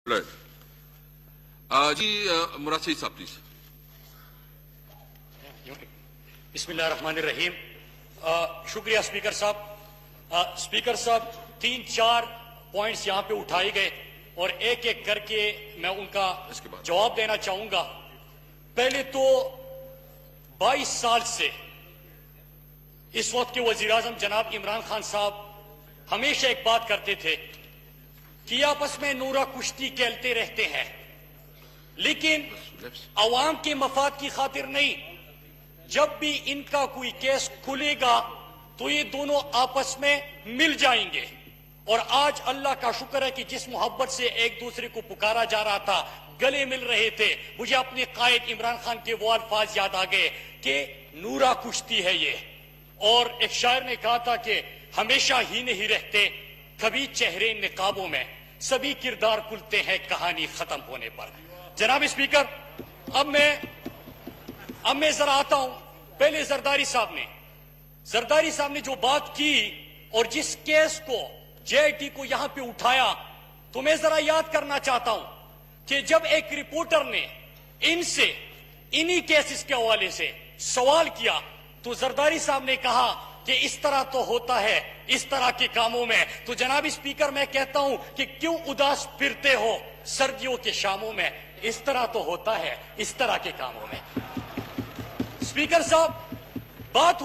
Right. جی مراد سعید صاحب please. بسم اللہ الرحمن الرحیم. شکریہ اسپیکر صاحب. اسپیکر صاحب 3-4 پوائنٹس یہاں پہ اٹھائے گئے اور ایک ایک کر کے میں ان کا جواب دینا چاہوں گا. پہلے تو 22 سال سے اس وقت کے وزیر اعظم جناب عمران خان صاحب ہمیشہ ایک بات کرتے تھے کہ آپس میں نورا کشتی کھیلتے رہتے ہیں لیکن عوام کے مفاد کی خاطر نہیں. جب بھی ان کا کوئی کیس کھلے گا تو یہ دونوں آپس میں مل جائیں گے. اور آج اللہ کا شکر ہے کہ جس محبت سے ایک دوسرے کو پکارا جا رہا تھا, گلے مل رہے تھے, مجھے اپنے قائد عمران خان کے وہ الفاظ یاد آ گئے کہ نورا کشتی ہے یہ. اور ایک شاعر نے کہا تھا کہ ہمیشہ ہی نہیں رہتے کبھی چہرے نقابوں میں, سبھی کردار کھلتے ہیں کہانی ختم ہونے پر. جناب اسپیکر, اب میں ذرا آتا ہوں. پہلے زرداری صاحب نے جو بات کی اور جس کیس کو جے آئی ٹی کو یہاں پہ اٹھایا, تو میں ذرا یاد کرنا چاہتا ہوں کہ جب ایک رپورٹر نے ان سے انہی کیسز کے حوالے سے سوال کیا تو زرداری صاحب نے کہا کہ اس طرح تو ہوتا ہے اس طرح کے کاموں میں. تو جناب اسپیکر میں کہتا ہوں کہ کیوں اداس پھرتے ہو سردیوں کے شاموں میں, اس طرح تو ہوتا ہے اس طرح کے کاموں میں. اسپیکر صاحب, بات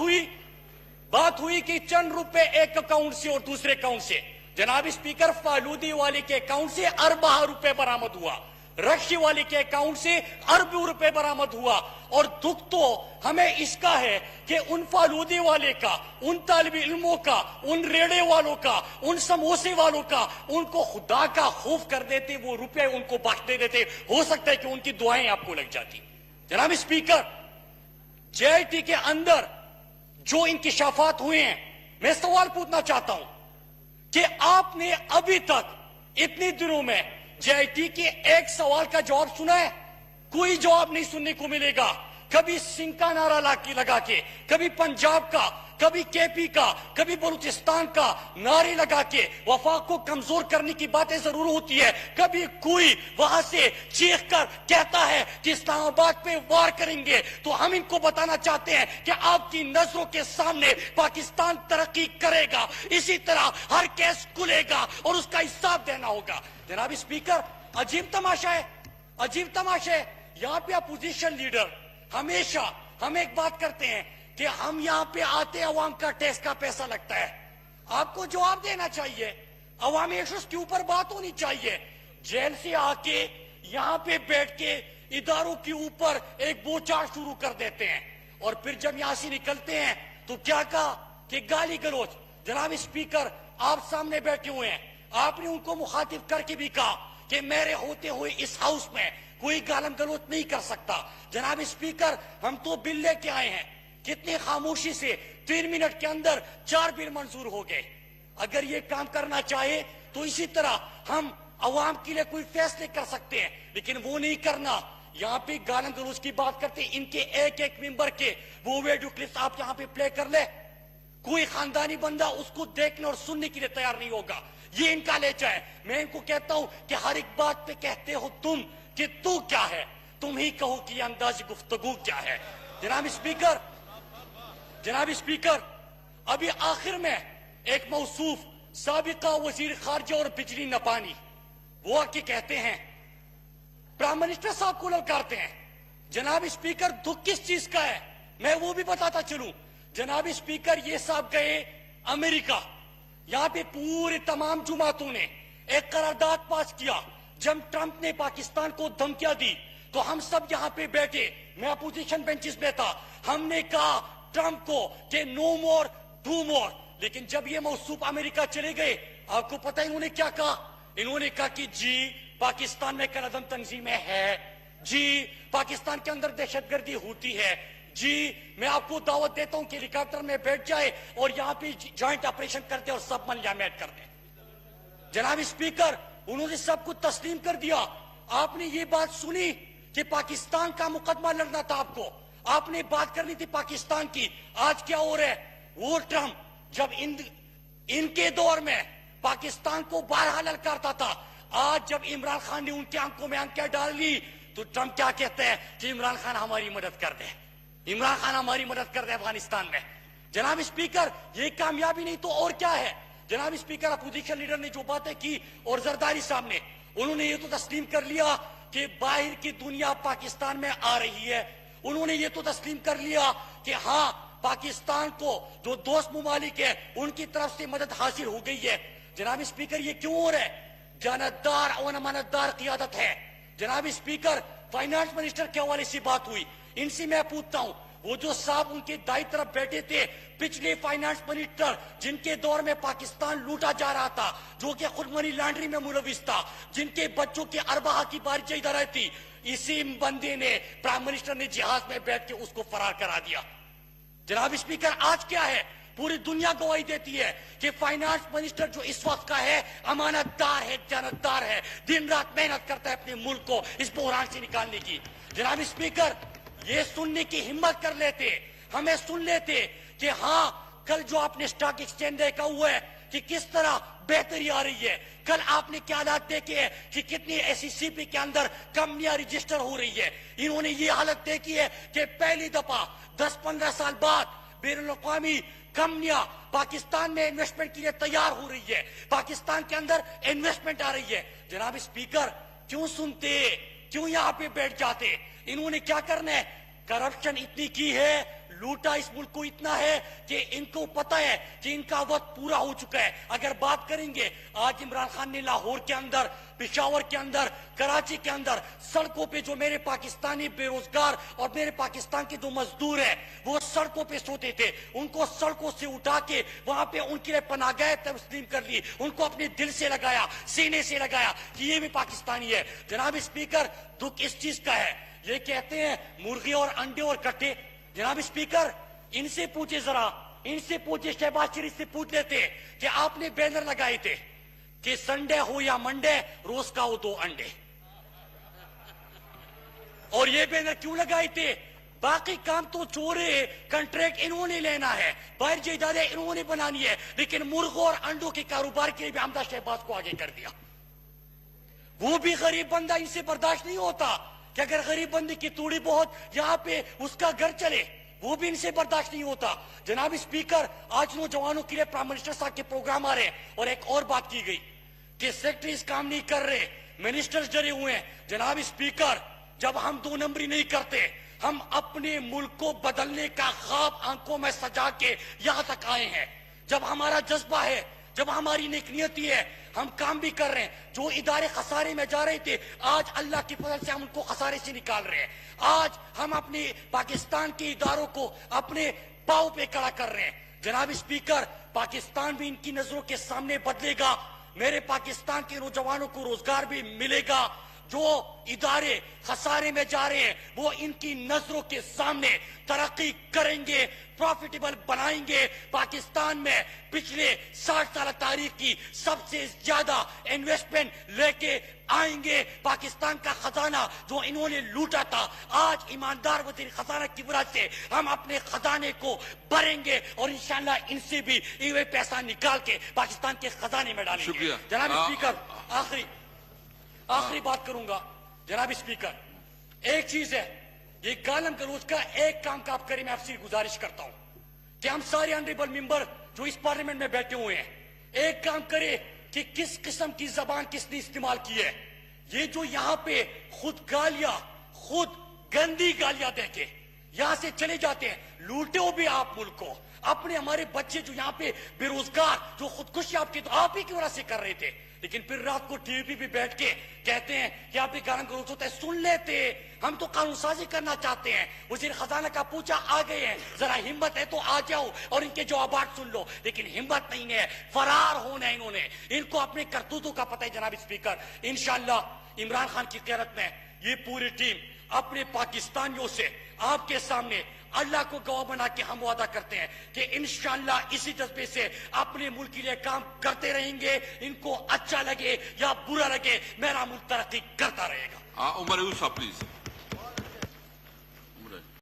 ہوئی کہ چند روپے ایک اکاؤنٹ سے اور دوسرے اکاؤنٹ سے. جناب اسپیکر, فالودی والے کے اکاؤنٹ سے اربہ روپے برآمد ہوا, رکشے والے کے اکاؤنٹ سے اربوں روپے برآمد ہوا. اور دکھ تو ہمیں اس کا ہے کہ ان فالودے والے کا, ان طالب علموں کا, ان ریڑے والوں کا, ان سموسے والوں کا, ان کو خدا کا خوف کر دیتے, وہ روپے ان کو بخش دے دیتے, ہو سکتا ہے کہ ان کی دعائیں آپ کو لگ جاتی. جناب اسپیکر, جے آئی ٹی کے اندر جو انکشافات ہوئے ہیں, میں سوال پوچھنا چاہتا ہوں کہ آپ نے ابھی تک اتنے دنوں میں جے آئی ٹی کے ایک سوال کا جواب سنا ہے؟ کوئی جواب نہیں سننے کو ملے گا. کبھی سنگھ کا نعرہ لگا کے, کبھی پنجاب کا, کبھی کے پی کا, کبھی بلوچستان کا نعرے لگا کے وفاق کو کمزور کرنے کی باتیں ضرور ہوتی ہے. کبھی کوئی وہاں سے چیخ کر کہتا ہے کہ اسلام آباد پہ وار کریں گے. تو ہم ان کو بتانا چاہتے ہیں کہ آپ کی نظروں کے سامنے پاکستان ترقی کرے گا, اسی طرح ہر کیس کھلے گا اور اس کا حساب دینا ہوگا. جناب اسپیکر, عجیب تماشا ہے. یہاں پہ اپوزیشن لیڈر ہمیشہ ہم ایک بات کرتے ہیں کہ ہم یہاں پہ آتے عوام کا ٹیکس کا پیسہ لگتا ہے. آپ کو جواب دینا چاہیے, عوامی ایشوز کے اوپر بات ہونی چاہیے. جیل سے آ کے یہاں پہ بیٹھ کے اداروں کے اوپر ایک بوچھار شروع کر دیتے ہیں اور پھر جب یہاں سے نکلتے ہیں تو کیا کہا کہ گالی گلوچ. جناب اسپیکر, آپ سامنے بیٹھے ہوئے ہیں, آپ نے ان کو مخاطب کر کے بھی کہا کہ میرے ہوتے ہوئے اس ہاؤس میں کوئی گالم گلوچ نہیں کر سکتا. جناب اسپیکر, ہم تو بل لے کے آئے ہیں, کتنی خاموشی سے 3 منٹ کے اندر 4 بل منظور ہو گئے. اگر یہ کام کرنا چاہے تو اسی طرح ہم عوام کے لیے کوئی فیصلے کر سکتے ہیں, لیکن وہ نہیں کرنا. یہاں پہ گالم گلوچ کی بات کرتے ہیں, ان کے ایک ممبر کے وہ ویڈیو کلپس آپ یہاں پہ پلے کر لے, کوئی خاندانی بندہ اس کو دیکھنے اور سننے کے لیے تیار نہیں ہوگا. یہ ان کا لیچہ ہے. میں ان کو کہتا ہوں کہ ہر ایک بات پہ کہتے ہو تم کہ تو کیا ہے, تم ہی کہو کہ یہ انداز گفتگو کیا ہے. جناب اسپیکر, ابھی آخر میں ایک موصوف سابقہ وزیر خارجہ اور بجلی نپانی وہ آ کے کہتے ہیں, پرائم منسٹر صاحب کو للکارتے ہیں. جناب اسپیکر, دکھ کس چیز کا ہے میں وہ بھی بتاتا چلوں. جناب اسپیکر, یہ صاحب گئے امریکہ, یہاں پہ پورے تمام جماعتوں نے ایک قرارداد پاس کیا. جب ٹرمپ نے پاکستان کو دھمکیاں دی تو ہم سب یہاں پہ بیٹھے, میں اپوزیشن بینچز میں تھا, ہم نے کہا ٹرمپ کو کہ نو مور ڈو مور. لیکن جب یہ موصوف امریکہ چلے گئے, آپ کو پتہ انہوں نے کیا کہا؟ انہوں نے کہا کہ جی پاکستان میں قلعدم تنظیمیں ہے, جی پاکستان کے اندر دہشت گردی ہوتی ہے, جی میں آپ کو دعوت دیتا ہوں کہ ہیلی کاپٹر میں بیٹھ جائے اور یہاں پہ جوائنٹ آپریشن کرتے اور سب منجمد کر دیں. جناب اسپیکر, انہوں نے سب کو تسلیم کر دیا. آپ نے یہ بات سنی کہ پاکستان کا مقدمہ لڑنا تھا, آپ نے بات کرنی تھی پاکستان کی. آج کیا ہو رہا ہے, وہ ٹرمپ جب ان کے دور میں پاکستان کو بہرحال للکارتا تھا, آج جب عمران خان نے ان کے آنکھوں میں آنکھیں ڈال لی تو ٹرمپ کیا کہتے ہیں کہ عمران خان ہماری مدد کر دے، عمران خان ہماری مدد کر دے افغانستان میں۔ جناب اسپیکر، یہ کامیابی نہیں تو اور کیا ہے؟ جناب اسپیکر، اپوزیشن لیڈر نے جو باتیں کی اور زرداری صاحب نے، انہوں نے یہ تو تسلیم کر لیا کہ باہر کی دنیا پاکستان میں آ رہی ہے، انہوں نے یہ تو تسلیم کر لیا کہ ہاں پاکستان کو جو دوست ممالک ہیں ان کی طرف سے مدد حاصل ہو گئی ہے۔ جناب اسپیکر، یہ کیوں ہو رہا ہے؟ جانتدار اور امانتدار قیادت ہے۔ جناب اسپیکر، فائنانس منسٹر کے حوالے سے بات ہوئی، ان سے میں پوچھتا ہوں، وہ جو صاحب ان کے دائیں طرف بیٹھے تھے، پچھلے فائنانس منسٹر جن کے دور میں پاکستان لوٹا جا رہا تھا، جو کہ خود منی لانڈری میں ملوث تھا، جن کے بچوں کے ارباہ کی بارشیں ادھر آئی تھی، اسی بندے نے پرائم منسٹر نے جہاز میں بیٹھ کے اس کو فرار کرا دیا۔ جناب اسپیکر، آج کیا ہے؟ پوری دنیا گواہی دیتی ہے کہ فائنانس منسٹر جو اس وقت کا ہے امانت دار ہے، جانتدار ہے، دن رات محنت کرتا ہے اپنے ملک کو اس بحران سے نکالنے کی۔ جناب اسپیکر، یہ سننے کی ہمت کر لیتے، ہمیں سن لیتے کہ ہاں کل جو آپ نے سٹاک ایکسچینج دیکھا ہوا ہے کہ کس طرح بہتری آ رہی ہے، کل آپ نے کیا حالات دیکھے ہیں کہ کتنی SECP کے اندر کمپنیاں رجسٹر ہو رہی ہے، انہوں نے یہ حالت دیکھی ہے کہ پہلی دفعہ 10-15 سال بعد بین الاقوامی کمپنیاں پاکستان میں انویسٹمنٹ کے لیے تیار ہو رہی ہے، پاکستان کے اندر انویسٹمنٹ آ رہی ہے۔ جناب اسپیکر، کیوں سنتے، کیوں یہاں پہ بیٹھ جاتے؟ انہوں نے کیا کرنا ہے؟ کرپشن اتنی کی ہے، لوٹا اس ملک کو اتنا ہے کہ ان کو پتہ ہے کہ ان کا وقت پورا ہو چکا ہے۔ اگر بات کریں گے، آج عمران خان نے لاہور کے اندر، پشاور کے اندر، کراچی کے اندر سڑکوں پہ جو میرے پاکستانی بے روزگار اور میرے پاکستان کے جو مزدور ہیں وہ سڑکوں پہ سوتے تھے، ان کو سڑکوں سے اٹھا کے وہاں پہ ان کے لیے پناہ گاہ تسلیم کر لی، ان کو اپنے دل سے لگایا، سینے سے لگایا کہ یہ بھی پاکستانی ہے۔ جناب اسپیکر، دکھ اس چیز کا ہے، یہ کہتے ہیں مرغی اور انڈے اور کٹے۔ جناب اسپیکر، ان سے پوچھے ذرا، ان سے پوچھے، شہباز شریف سے پوچھ لیتے کہ آپ نے بینر لگائے تھے کہ سنڈے ہو یا منڈے روز کا ہو 2 انڈے، اور یہ بینر کیوں لگائے تھے؟ باقی کام تو چورے، کنٹریکٹ انہوں نے لینا ہے، باہر جائیدادیں انہوں نے بنانی ہے، لیکن مرغوں اور انڈوں کے کاروبار کے لیے بھی حمزہ شہباز کو آگے کر دیا۔ وہ بھی غریب بندہ ان سے برداشت نہیں ہوتا کہ اگر غریب بندے کی توڑی بہت یہاں پہ اس کا گھر چلے، وہ بھی ان سے برداشت نہیں ہوتا۔ جناب اسپیکر، آج نوجوانوں کے لیے پرائم منسٹر صاحب کے پروگرام آ رہے ہیں، اور ایک اور بات کی گئی کہ سیکٹریز کام نہیں کر رہے، منسٹرز ڈرے ہوئے ہیں۔ جناب اسپیکر، جب ہم 2 نمبری نہیں کرتے، ہم اپنے ملک کو بدلنے کا خواب آنکھوں میں سجا کے یہاں تک آئے ہیں۔ جب ہمارا جذبہ ہے، جب ہماری نیک نیتی ہے، ہم کام بھی کر رہے ہیں۔ جو ادارے خسارے میں جا رہے تھے، آج اللہ کی فضل سے ہم ان کو خسارے سے نکال رہے ہیں۔ آج ہم اپنے پاکستان کے اداروں کو اپنے پاؤں پہ کھڑا کر رہے ہیں۔ جناب اسپیکر، پاکستان بھی ان کی نظروں کے سامنے بدلے گا، میرے پاکستان کے نوجوانوں کو روزگار بھی ملے گا۔ جو ادارے خسارے میں جا رہے ہیں وہ ان کی نظروں کے سامنے ترقی کریں گے، پروفیٹیبل بنائیں گے۔ پاکستان میں پچھلے 60 سال تاریخ کی سب سے زیادہ انویسٹمنٹ لے کے آئیں گے۔ پاکستان کا خزانہ جو انہوں نے لوٹا تھا، آج ایماندار وزیر خزانہ کی وجہ سے ہم اپنے خزانے کو بھریں گے، اور انشاءاللہ ان سے بھی یہ پیسہ نکال کے پاکستان کے خزانے میں ڈالیں گے۔ شکریہ جناب اسپیکر، آخری بات کروں گا۔ جناب اسپیکر، ایک چیز ہے، یہ گالم گلوچ کا ایک کام کا آپ کریں، میں آپ سے گزارش کرتا ہوں کہ ہم سارے آنریبل ممبر جو اس پارلیمنٹ میں بیٹھے ہوئے ہیں، ایک کام کرے کہ کس قسم کی زبان کس نے استعمال کی ہے۔ یہ جو یہاں پہ خود گندی گالیاں دے کے یہاں سے چلے جاتے ہیں، لوٹے ہو بھی آپ ملک کو، اپنے ہمارے بچے جو یہاں پہ بے روزگار، جو خودکشی آپ ہی کی وجہ سے کر رہے تھے، لیکن پھر رات کو ٹی وی پہ بیٹھ کے کہتے ہیں کہ آپ بھی گالم گلوچ ہوتا ہے۔ سن لیتے، ہم تو قانون سازی کرنا چاہتے ہیں۔ وزیر خزانہ کا پوچھا، آ گئے ہیں، ذرا ہمت ہے تو آ جاؤ اور ان کے جوابات سن لو، لیکن ہمت نہیں ہے، فرار ہونا ہے انہوں نے۔ ان کو اپنے کرتوتوں کا پتہ ہے۔ جناب اسپیکر، انشاءاللہ عمران خان کی قیادت میں یہ پوری ٹیم اپنے پاکستانیوں سے آپ کے سامنے اللہ کو گواہ بنا کے ہم وعدہ کرتے ہیں کہ انشاءاللہ اسی جذبے سے اپنے ملک کے لیے کام کرتے رہیں گے۔ ان کو اچھا لگے یا برا لگے، میرا ملک ترقی کرتا رہے گا۔ عمر یوسف پلیز۔